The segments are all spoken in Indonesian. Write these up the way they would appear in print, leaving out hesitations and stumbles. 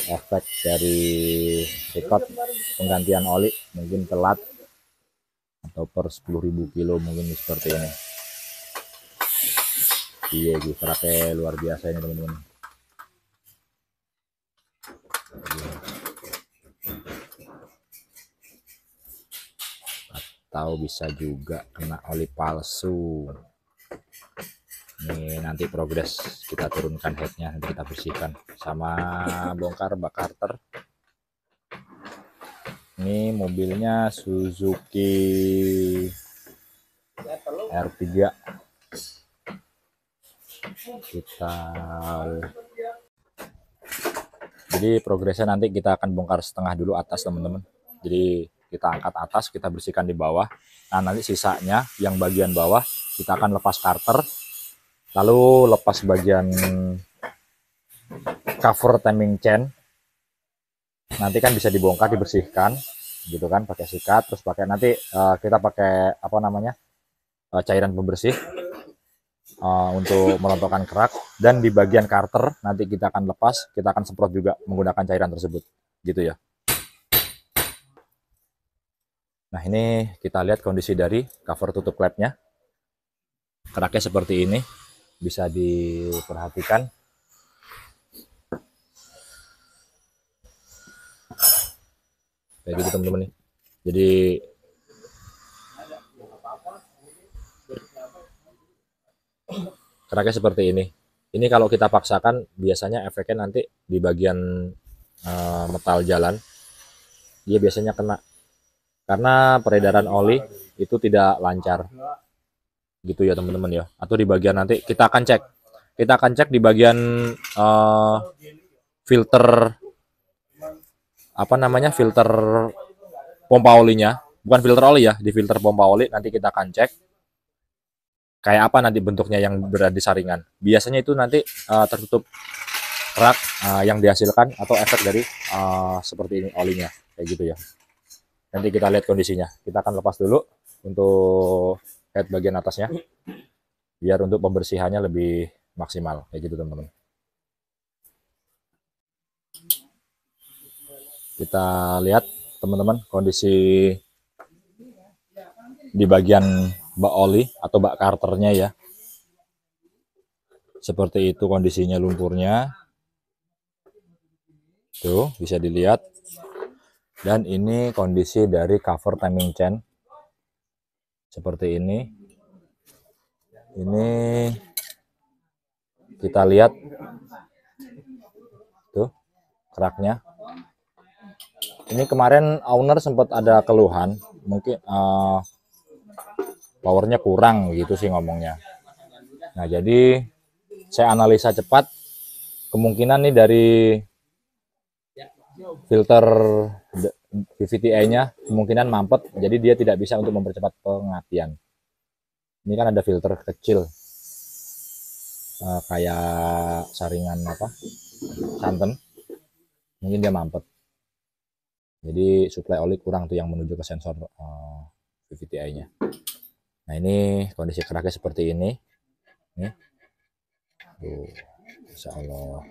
efek dari record penggantian oli mungkin telat atau per 10.000 kilo mungkin seperti ini. Iya keraknya luar biasa ini teman-teman. Atau bisa juga kena oli palsu. Ini nanti progres kita turunkan headnya, nanti kita bersihkan sama bongkar bak karter. Ini mobilnya Suzuki R3. Jadi progresnya nanti kita akan bongkar setengah dulu atas teman-teman. Jadi kita angkat atas, kita bersihkan di bawah. Nah nanti sisanya yang bagian bawah kita akan lepas karter, lalu lepas bagian cover timing chain. Nanti kan bisa dibongkar, dibersihkan gitu kan, pakai sikat, terus pakai nanti kita pakai apa namanya cairan pembersih untuk merontokkan kerak. Dan di bagian karter nanti kita akan lepas, kita akan semprot juga menggunakan cairan tersebut gitu ya. Nah ini kita lihat kondisi dari cover tutup klepnya. Keraknya seperti ini, bisa diperhatikan. Kayak gitu teman-teman nih. Jadi keraknya seperti ini. Ini kalau kita paksakan biasanya efeknya nanti di bagian metal jalan dia biasanya kena, karena peredaran oli itu tidak lancar gitu ya teman-teman ya. Atau di bagian nanti kita akan cek di bagian filter apa namanya, filter pompa olinya, bukan filter oli ya, di filter pompa oli nanti kita akan cek kayak apa nanti bentuknya yang berada di saringan. Biasanya itu nanti tertutup kerak yang dihasilkan atau efek dari seperti ini olinya kayak gitu ya. Nanti kita lihat kondisinya. Kita akan lepas dulu untuk head bagian atasnya biar untuk pembersihannya lebih maksimal kayak gitu teman-teman. Kita lihat teman-teman kondisi di bagian bak oli atau bak karternya ya. Seperti itu kondisinya lumpurnya. Tuh bisa dilihat. Dan ini kondisi dari cover timing chain. Seperti ini. Ini kita lihat tuh keraknya. Ini kemarin owner sempat ada keluhan, mungkin powernya kurang gitu sih ngomongnya. Nah jadi saya analisa cepat, kemungkinan nih dari filter VVTi-nya kemungkinan mampet, jadi dia tidak bisa untuk mempercepat pengatian. Ini kan ada filter kecil kayak saringan apa santan, mungkin dia mampet. Jadi suplai oli kurang tuh yang menuju ke sensor VVTi-nya. Nah ini kondisi keraknya seperti ini. Nih. Tuh, insya Allah.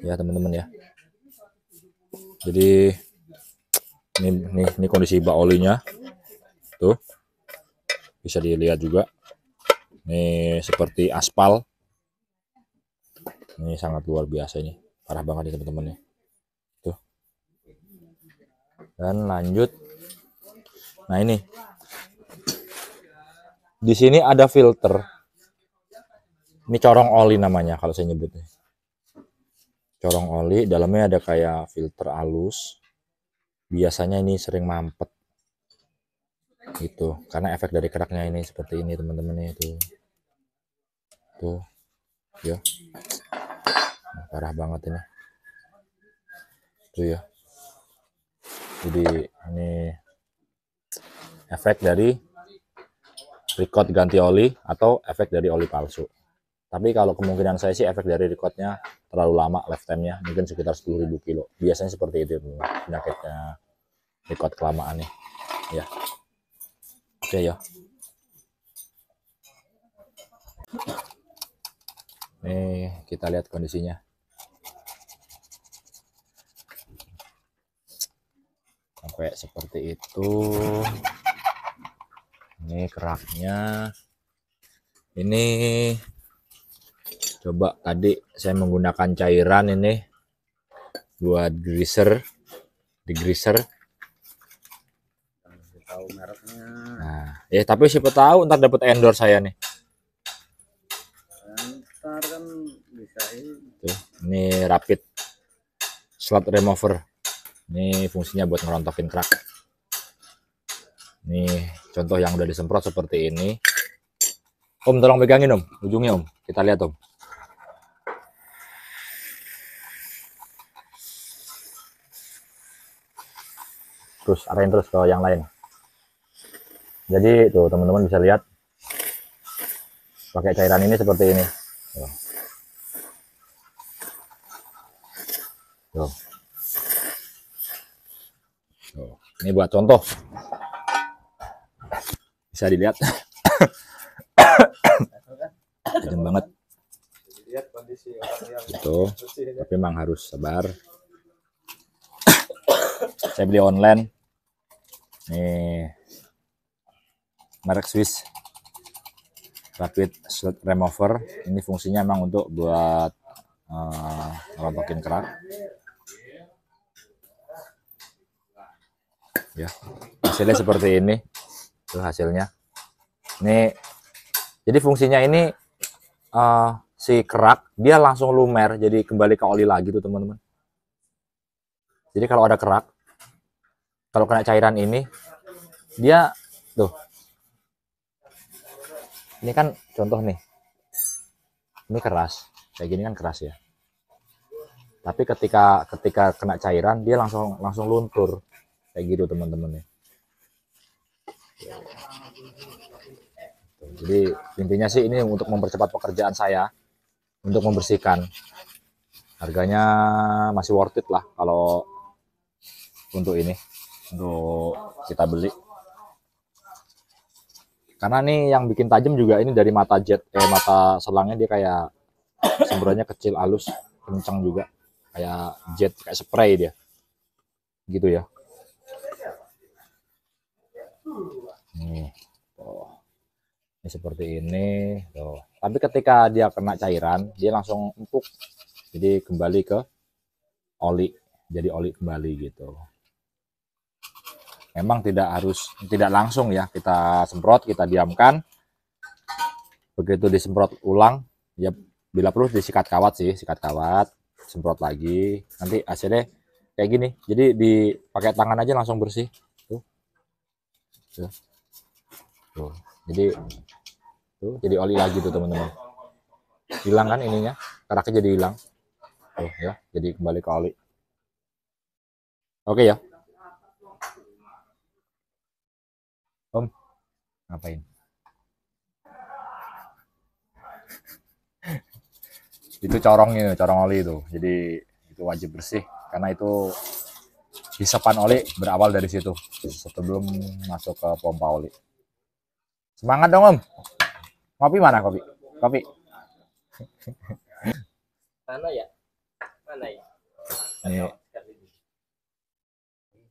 Ya teman-teman ya. Jadi ini kondisi bak olinya. Tuh. Bisa dilihat juga. Ini seperti aspal. Ini sangat luar biasa ini. Parah banget nih teman-teman ya. Tuh. Dan lanjut. Nah ini. Di sini ada filter. Ini corong oli namanya kalau saya nyebutnya. Corong oli, dalamnya ada kayak filter halus. Biasanya ini sering mampet. Gitu, karena efek dari keraknya ini seperti ini teman-teman itu. Tuh. Ya. Nah, parah banget ini. Tuh ya. Jadi ini efek dari record ganti oli atau efek dari oli palsu. Tapi kalau kemungkinan saya sih efek dari recordnya terlalu lama lifetime-nya, mungkin sekitar 10.000 kilo. Biasanya seperti itu penyakitnya record kelamaan nih. Ya. Oke ya. Nih kita lihat kondisinya. sampai seperti itu. Ini keraknya. Ini coba tadi saya menggunakan cairan ini buat greaser, di greaser. Tahu mereknya. Nah, ya tapi siapa tahu ntar dapat endorse saya nih. Ntar kan bisa ini. Tuh, ini rapid slot remover. Ini fungsinya buat ngerontokin kerak. Nih contoh yang udah disemprot seperti ini. Om tolong pegangin om, ujungnya om. Kita lihat om. Terus arahin terus ke yang lain. Jadi tuh teman-teman bisa lihat pakai cairan ini seperti ini. Tuh. Tuh. Ini buat contoh. Bisa dilihat. Tajam banget. Lihat kondisi orang yang Itu. Tapi memang harus sabar. Saya beli online. Nih. Merek Swiss. Rapid Slot Remover. Ini fungsinya memang untuk buat ngerontokin kerak. Ya. Hasilnya seperti ini. Tuh hasilnya. Ini jadi fungsinya ini si kerak dia langsung lumer, jadi kembali ke oli lagi tuh teman-teman. Jadi kalau ada kerak, kalau kena cairan ini dia tuh, ini kan contoh nih, ini keras kayak gini kan keras ya, tapi ketika kena cairan dia langsung luntur kayak gitu teman-teman ya. Jadi intinya sih ini untuk mempercepat pekerjaan saya untuk membersihkan. Harganya masih worth it lah kalau untuk ini, untuk kita beli. Karena nih yang bikin tajam juga ini dari mata jet, mata selangnya dia kayak semburannya kecil, halus, kencang juga, kayak jet, kayak spray dia, gitu ya. Nih, tuh. Ini seperti ini, tuh. Tapi ketika dia kena cairan, dia langsung empuk, jadi kembali ke oli, jadi oli kembali gitu. Memang tidak langsung ya kita semprot, kita diamkan. Begitu disemprot ulang, ya bila perlu disikat kawat sih, sikat kawat, semprot lagi. Nanti hasilnya kayak gini. Jadi dipakai tangan aja langsung bersih. Tuh. Tuh. Tuh. Jadi oli lagi tuh teman-teman. Hilang kan ininya, keraknya jadi hilang. Tuh ya, jadi kembali ke oli. Oke ya. Om, ngapain? Itu corongnya, corong oli itu. Jadi itu wajib bersih karena itu hisapan oli berawal dari situ sebelum masuk ke pompa oli. Semangat dong om. Kopi mana kopi? Kopi. mana ya? Mana ya? Ini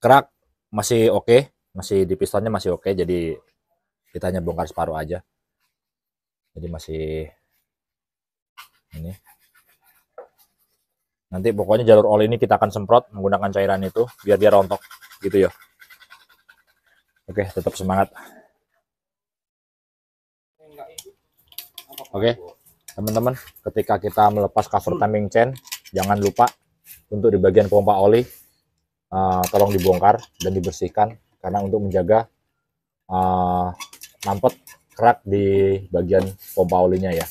kerak masih oke, masih di pistonnya masih oke, jadi kita hanya bongkar separuh aja. Jadi masih ini. Nanti pokoknya jalur oli ini kita akan semprot menggunakan cairan itu biar dia rontok gitu ya. Oke, tetap semangat. Oke, teman-teman, ketika kita melepas cover timing chain, jangan lupa untuk di bagian pompa oli tolong dibongkar dan dibersihkan karena untuk menjaga mampet kerak di bagian pompa olinya ya,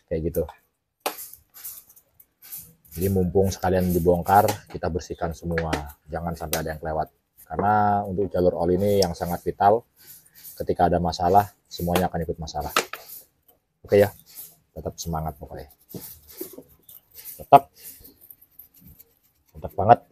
kayak gitu. Jadi mumpung sekalian dibongkar, kita bersihkan semua, jangan sampai ada yang kelewat. Karena untuk jalur oli ini yang sangat vital, ketika ada masalah, semuanya akan ikut masalah. Oke ya, tetap semangat pokoknya. Tetap banget.